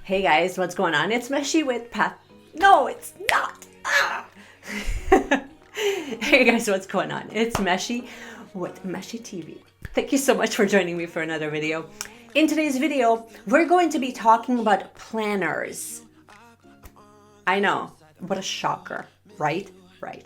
Hey guys, what's going on? It's Meshy with Pat. No, it's not. Ah. Hey guys, what's going on? It's Meshy with Meshy TV. Thank you so much for joining me for another video. In today's video, we're going to be talking about planners. I know, what a shocker, right? Right.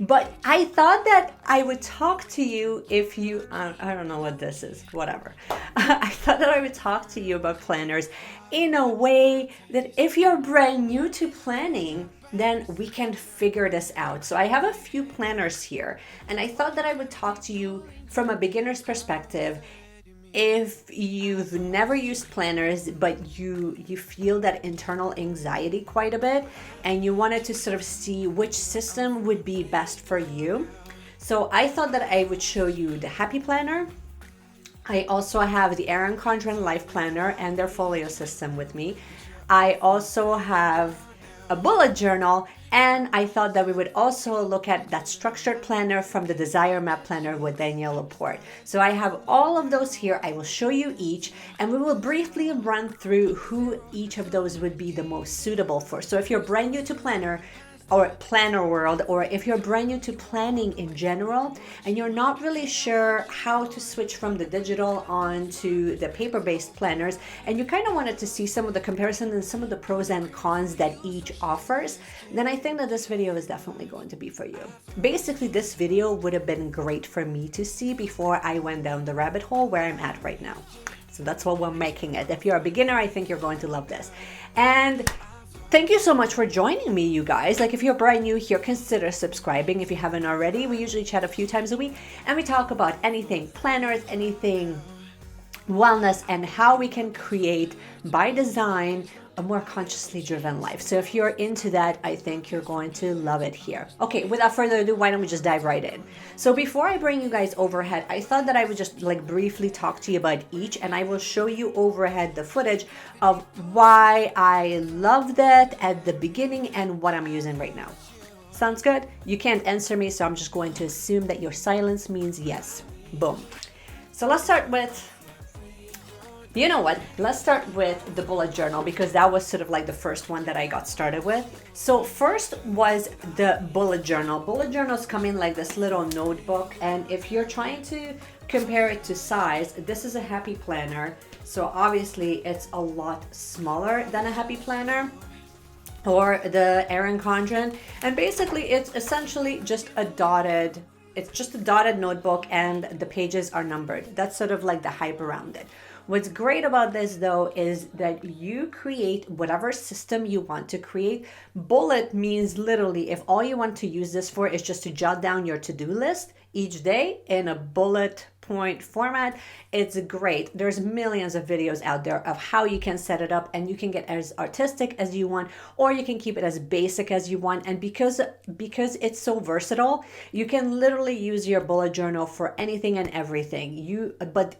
But I thought that I would talk to you if you, I don't know what this is, whatever. I thought that I would talk to you about planners in a way that if you're brand new to planning, then we can figure this out. So I have a few planners here, and I thought that I would talk to you from a beginner's perspective. If you've never used planners, but you feel that internal anxiety quite a bit, and you wanted to sort of see which system would be best for you. So I thought that I would show you the Happy Planner. I also have the Erin Condren Life Planner and their folio system with me. I also have a bullet journal, and I thought that we would also look at that structured planner from the Desire Map Planner with Danielle Laporte. So I have all of those here. I will show you each, and we will briefly run through who each of those would be the most suitable for. So if you're brand new to planner or planner world, or if you're brand new to planning in general and you're not really sure how to switch from the digital onto the paper-based planners, and you kind of wanted to see some of the comparisons and some of the pros and cons that each offers, then I think that this video is definitely going to be for you. Basically, this video would have been great for me to see before I went down the rabbit hole where I'm at right now. So that's what we're making it. If you're a beginner, I think you're going to love this. And thank you so much for joining me, you guys. Like, if you're brand new here, consider subscribing if you haven't already. We usually chat a few times a week, and we talk about anything planners, anything wellness, and how we can create, by design, a more consciously driven life. So if you're into that, I think you're going to love it here. Okay, without further ado, why don't we just dive right in? So before I bring you guys overhead, I thought that I would just briefly talk to you about each, and I will show you overhead the footage of why I loved it at the beginning and what I'm using right now. Sounds good? You can't answer me, so I'm just going to assume that your silence means yes. Boom. So let's start with, you know what? Let's start with the bullet journal, because that was sort of like the first one that I got started with. So first was the bullet journal. Bullet journals come in like this little notebook, and if you're trying to compare it to size, this is a Happy Planner. So obviously it's a lot smaller than a Happy Planner or the Erin Condren. And basically it's essentially just a dotted notebook, and the pages are numbered. That's sort of like the hype around it. What's great about this though is that you create whatever system you want to create. Bullet means literally if all you want to use this for is just to jot down your to-do list each day in a bullet point format, it's great. There's millions of videos out there of how you can set it up, and you can get as artistic as you want, or you can keep it as basic as you want. And because it's so versatile, you can literally use your bullet journal for anything and everything. But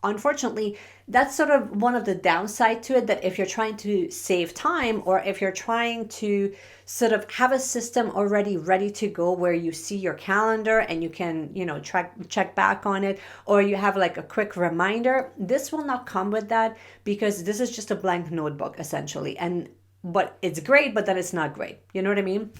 unfortunately, that's sort of one of the downside to it, that if you're trying to save time, or if you're trying to sort of have a system already ready to go where you see your calendar and you can, check back on it, or you have like a quick reminder, this will not come with that, because this is just a blank notebook essentially. But it's great, but then it's not great. You know what I mean?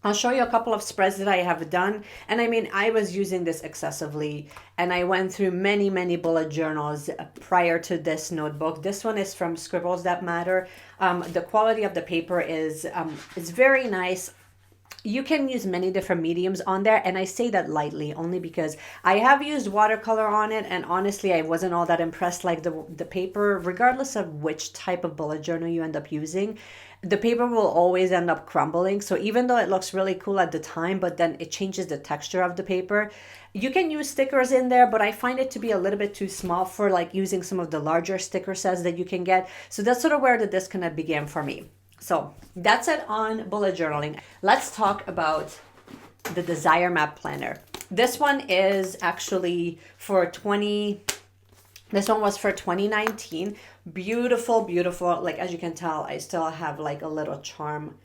I'll show you a couple of spreads that I have done. And I mean, I was using this excessively, and I went through many, many bullet journals prior to this notebook. This one is from Scribbles That Matter. The quality of the paper is very nice. You can use many different mediums on there, and I say that lightly only because I have used watercolor on it, and honestly I wasn't all that impressed. Like the paper, regardless of which type of bullet journal you end up using, the paper will always end up crumbling. So even though it looks really cool at the time, but then it changes the texture of the paper. You can use stickers in there, but I find it to be a little bit too small for like using some of the larger sticker sets that you can get. So that's sort of where the disconnect began for me. So that's it on bullet journaling. Let's talk about the Desire Map Planner. This one is actually this one was for 2019. Beautiful, beautiful. Like, as you can tell, I still have like a little charm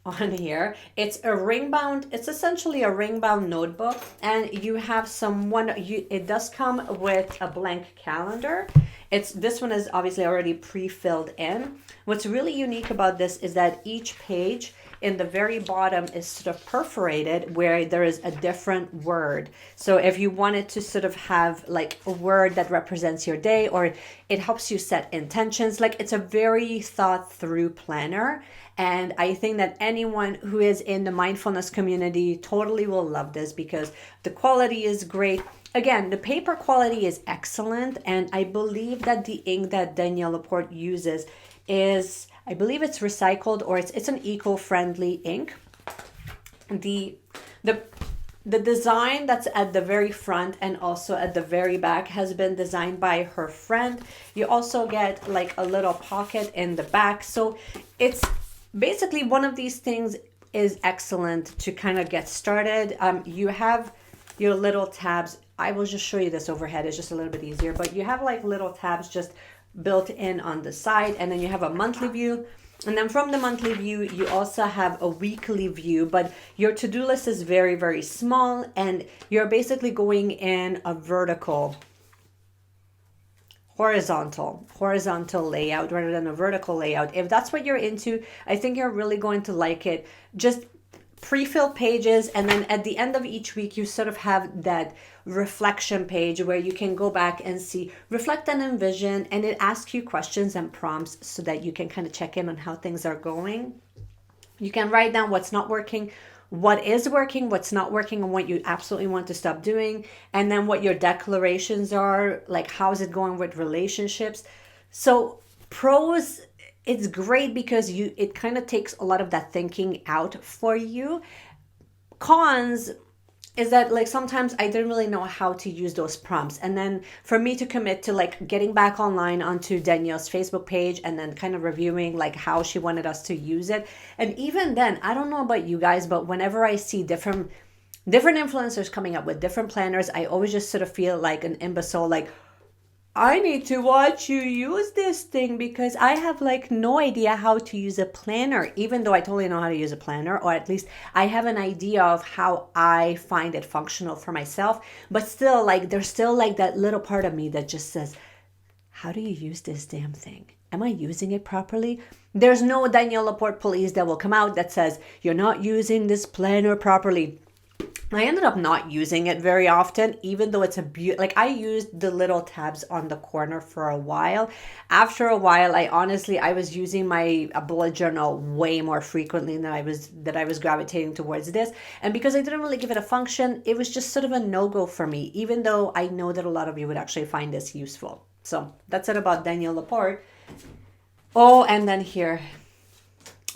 on here. It's essentially a ring bound notebook, and you have it does come with a blank calendar, This one is obviously already pre-filled in. What's really unique about this is that each page in the very bottom is sort of perforated where there is a different word. So if you wanted to sort of have like a word that represents your day, or it helps you set intentions, like it's a very thought through planner. And I think that anyone who is in the mindfulness community totally will love this because the quality is great. Again, the paper quality is excellent. And I believe that the ink that Danielle Laporte uses is, I believe it's recycled, or it's an eco-friendly ink. The design that's at the very front and also at the very back has been designed by her friend. You also get like a little pocket in the back. So it's basically one of these things is excellent to kind of get started. You have your little tabs. I will just show you this overhead. It's just a little bit easier, but you have like little tabs just built in on the side, and then you have a monthly view, and then from the monthly view you also have a weekly view, but your to-do list is very, very small, and you're basically going in a horizontal layout rather than a vertical layout. If that's what you're into, I think you're really going to like it. Just pre-filled pages, and then at the end of each week you sort of have that reflection page where you can go back and see, reflect and envision, and it asks you questions and prompts so that you can kind of check in on how things are going. You can write down what's not working, what is working, what's not working, and what you absolutely want to stop doing, and then what your declarations are, like how's it going with relationships. So pros, it's great because it kind of takes a lot of that thinking out for you. Cons is that like sometimes I didn't really know how to use those prompts, and then for me to commit to like getting back online onto Danielle's Facebook page and then kind of reviewing like how she wanted us to use it. And even then, I don't know about you guys, but whenever I see different influencers coming up with different planners, I always just sort of feel like an imbecile, like I need to watch you use this thing because I have like no idea how to use a planner, even though I totally know how to use a planner, or at least I have an idea of how I find it functional for myself. But still, like there's still like that little part of me that just says, how do you use this damn thing? Am I using it properly? There's no Danielle Laporte police that will come out that says, you're not using this planner properly. I ended up not using it very often, even though it's like I used the little tabs on the corner for a while. After a while, I was using my bullet journal way more frequently than I was gravitating towards this. And because I didn't really give it a function, it was just sort of a no-go for me, even though I know that a lot of you would actually find this useful. So that's it about Danielle Laporte. Oh, and then here,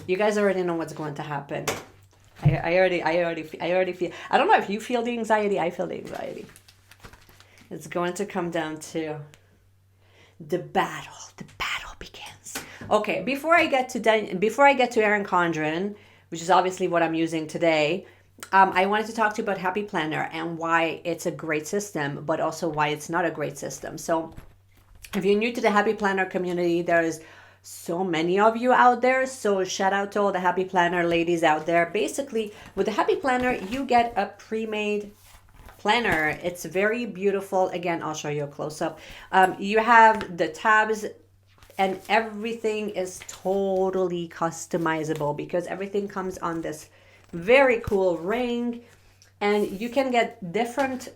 you guys already know what's going to happen. I already feel, I don't know if you feel the anxiety, I feel the anxiety. It's going to come down to the battle begins. Okay, before I get to Erin Condren, which is obviously what I'm using today, I wanted to talk to you about Happy Planner and why it's a great system, but also why it's not a great system. So if you're new to the Happy Planner community, there's so many of you out there. So shout out to all the Happy Planner ladies out there. Basically, with the Happy Planner, you get a pre-made planner. It's very beautiful. Again, I'll show you a close-up. You have the tabs, and everything is totally customizable because everything comes on this very cool ring, and you can get different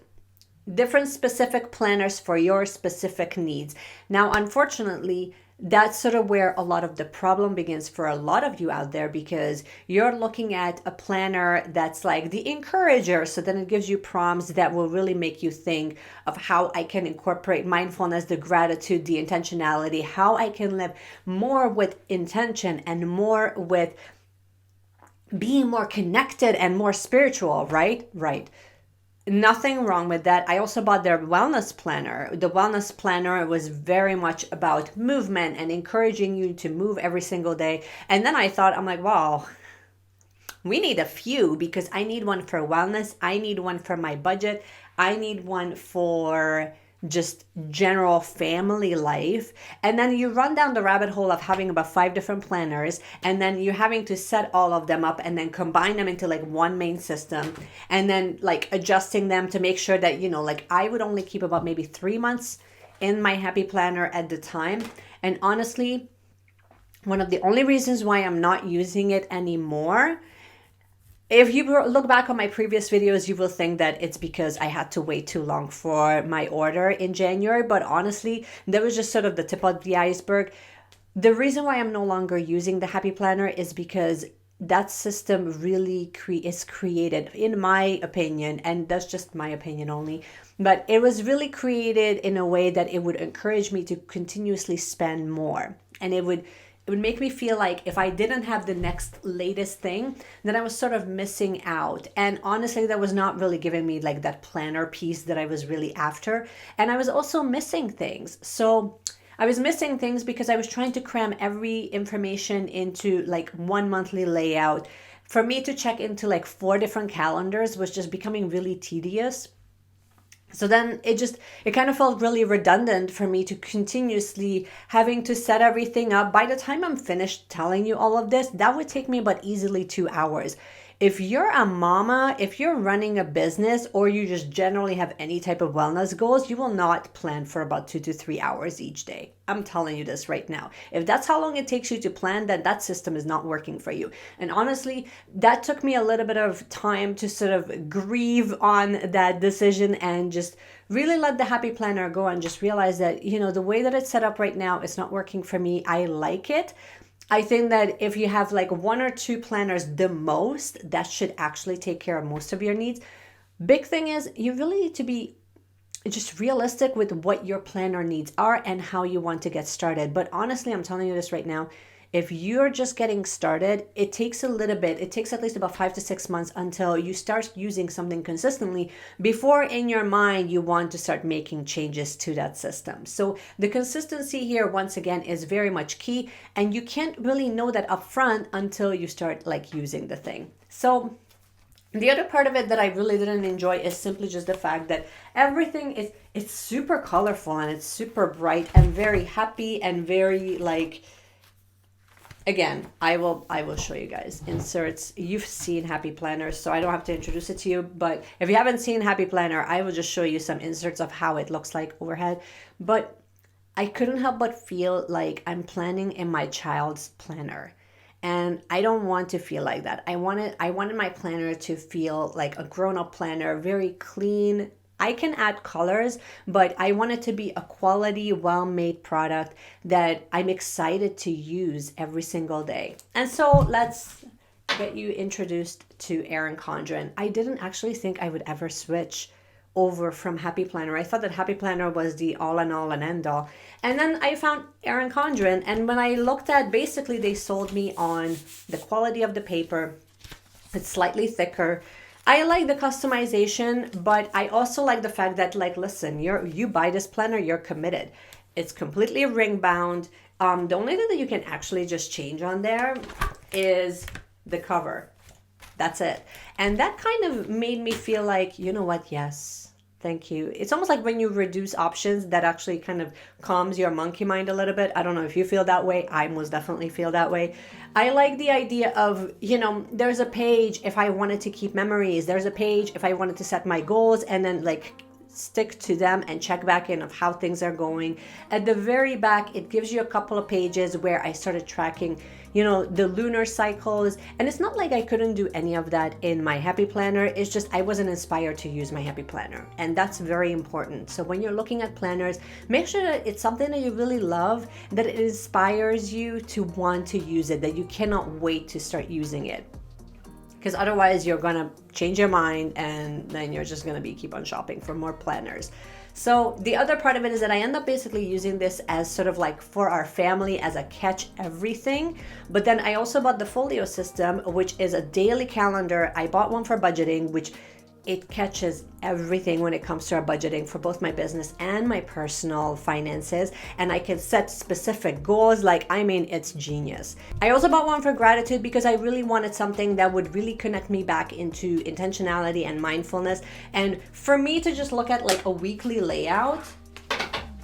specific planners for your specific needs. Now, unfortunately, that's sort of where a lot of the problem begins for a lot of you out there, because you're looking at a planner that's like the encourager. So then it gives you prompts that will really make you think of how I can incorporate mindfulness, the gratitude, the intentionality, how I can live more with intention and more with being more connected and more spiritual, right? Right. Nothing wrong with that. I also bought their wellness planner. The wellness planner was very much about movement and encouraging you to move every single day. And then I thought, I'm like, wow, we need a few, because I need one for wellness. I need one for my budget. I need one for just general family life. And then you run down the rabbit hole of having about 5 different planners, and then you're having to set all of them up and then combine them into like one main system, and then like adjusting them to make sure that, you know, like I would only keep about maybe 3 months in my Happy Planner at the time. And honestly, one of the only reasons why I'm not using it anymore, if you look back on my previous videos, you will think that it's because I had to wait too long for my order in January. But honestly, that was just sort of the tip of the iceberg. The reason why I'm no longer using the Happy Planner is because that system really is created, in my opinion, and that's just my opinion only, but it was really created in a way that it would encourage me to continuously spend more. And it would make me feel like if I didn't have the next latest thing, then I was sort of missing out. And honestly, that was not really giving me like that planner piece that I was really after. And I was also missing things. So I was missing things because I was trying to cram every information into like one monthly layout. For me to check into like 4 different calendars was just becoming really tedious. So then it kind of felt really redundant for me to continuously having to set everything up. By the time I'm finished telling you all of this, that would take me about easily 2 hours. If you're a mama, if you're running a business, or you just generally have any type of wellness goals, you will not plan for about 2 to 3 hours each day. I'm telling you this right now. If that's how long it takes you to plan, then that system is not working for you. And honestly, that took me a little bit of time to sort of grieve on that decision and just really let the Happy Planner go and just realize that, the way that it's set up right now, it's not working for me. I like it. I think that if you have like 1 or 2 planners the most, that should actually take care of most of your needs. Big thing is you really need to be just realistic with what your planner needs are and how you want to get started. But honestly, I'm telling you this right now, if you're just getting started, it takes a little bit. It takes at least about 5 to 6 months until you start using something consistently before in your mind you want to start making changes to that system. So the consistency here, once again, is very much key. And you can't really know that upfront until you start like using the thing. So the other part of it that I really didn't enjoy is simply just the fact that everything it's super colorful and it's super bright and very happy and very like, again, I will show you guys inserts. You've seen Happy Planners, so I don't have to introduce it to you. But if you haven't seen Happy Planner, I will just show you some inserts of how it looks like overhead. But I couldn't help but feel like I'm planning in my child's planner. And I don't want to feel like that. I wanted my planner to feel like a grown-up planner, very clean. I can add colors, but I want it to be a quality, well-made product that I'm excited to use every single day. And so let's get you introduced to Erin Condren. I didn't actually think I would ever switch over from Happy Planner. I thought that Happy Planner was the all and all and end all. And then I found Erin Condren, and when I looked at, basically they sold me on the quality of the paper. It's slightly thicker. I like the customization, but I also like the fact that, like, listen, you buy this planner, you're committed. It's completely ring bound. The only thing that you can actually just change on there is the cover. That's it. And that kind of made me feel like, you know what? Yes, thank you. It's almost like when you reduce options, that actually kind of calms your monkey mind a little bit. I don't know if you feel that way. I most definitely feel that way. I like the idea of, there's a page if I wanted to keep memories. There's a page if I wanted to set my goals and then like stick to them and check back in of how things are going. At the very back, it gives you a couple of pages where I started tracking the lunar cycles. And it's not like I couldn't do any of that in my Happy Planner. It's just I wasn't inspired to use my Happy Planner. And that's very important. So when you're looking at planners, make sure that it's something that you really love, that it inspires you to want to use it, that you cannot wait to start using it. Because otherwise you're going to change your mind and then you're just going to keep on shopping for more planners. So the other part of it is that I end up basically using this as sort of like for our family as a catch everything. But then I also bought the Folio system, which is a daily calendar. I bought one for budgeting, which it catches everything when it comes to our budgeting for both my business and my personal finances. And I can set specific goals. It's genius. I also bought one for gratitude because I really wanted something that would really connect me back into intentionality and mindfulness. And for me to just look at like a weekly layout,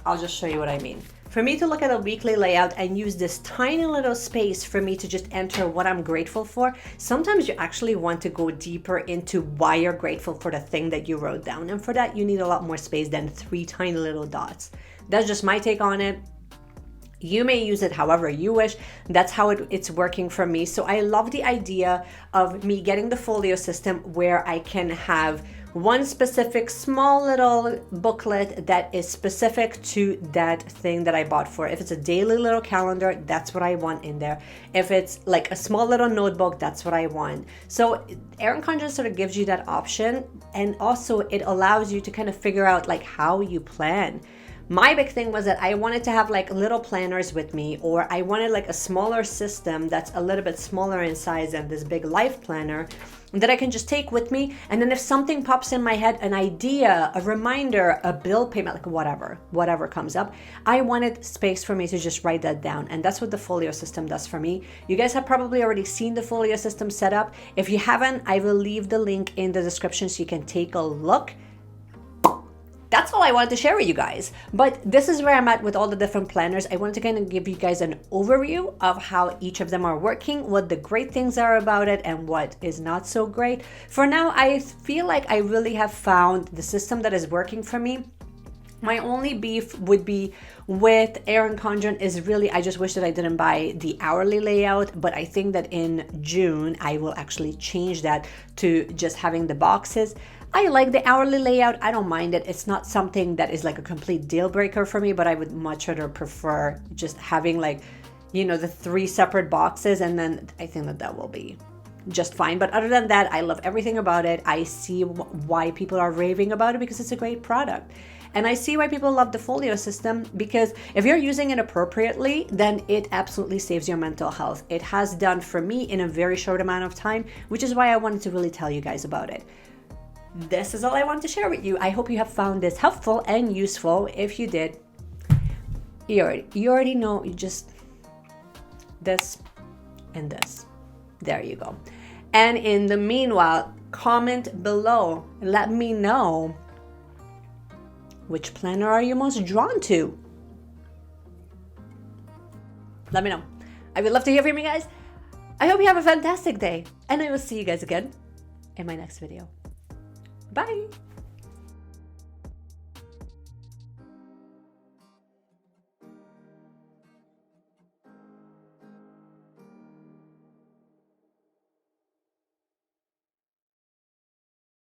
I'll just show you what I mean. For me to look at a weekly layout and use this tiny little space for me to just enter what I'm grateful for, sometimes you actually want to go deeper into why you're grateful for the thing that you wrote down. And for that, you need a lot more space than 3 tiny little dots. That's just my take on it. You may use it however you wish. That's how it's working for me. So I love the idea of me getting the folio system where I can have one specific small little booklet that is specific to that thing that I bought for. If it's a daily little calendar, that's what I want in there. If it's like a small little notebook, that's what I want. So Erin Condren sort of gives you that option, and also it allows you to kind of figure out like how you plan. My big thing was that I wanted to have like little planners with me, or I wanted like a smaller system that's a little bit smaller in size than this big life planner that I can just take with me. And then if something pops in my head, an idea, a reminder, a bill payment, like whatever comes up, I wanted space for me to just write that down. And that's what the folio system does for me. You guys have probably already seen the folio system set up. If you haven't, I will leave the link in the description so you can take a look. That's all I wanted to share with you guys. But this is where I'm at with all the different planners. I wanted to kind of give you guys an overview of how each of them are working, what the great things are about it, and what is not so great. For now, I feel like I really have found the system that is working for me. My only beef would be with Erin Condren is really, I just wish that I didn't buy the hourly layout, but I think that in June, I will actually change that to just having the boxes. I like the hourly layout. I don't mind it. It's not something that is like a complete deal breaker for me, but I would much rather prefer just having like, you know, the 3 separate boxes, and then I think that that will be just fine. But other than that, I love everything about it. I see why people are raving about it because it's a great product. And I see why people love the folio system, because if you're using it appropriately, then it absolutely saves your mental health. It has done for me in a very short amount of time, which is why I wanted to really tell you guys about it. This is all I wanted to share with you. I hope you have found this helpful and useful. If you did, you already know, you just this and this. There you go. And in the meanwhile, comment below. Let me know, which planner are you most drawn to? Let me know. I would love to hear from you guys. I hope you have a fantastic day, and I will see you guys again in my next video. Bye.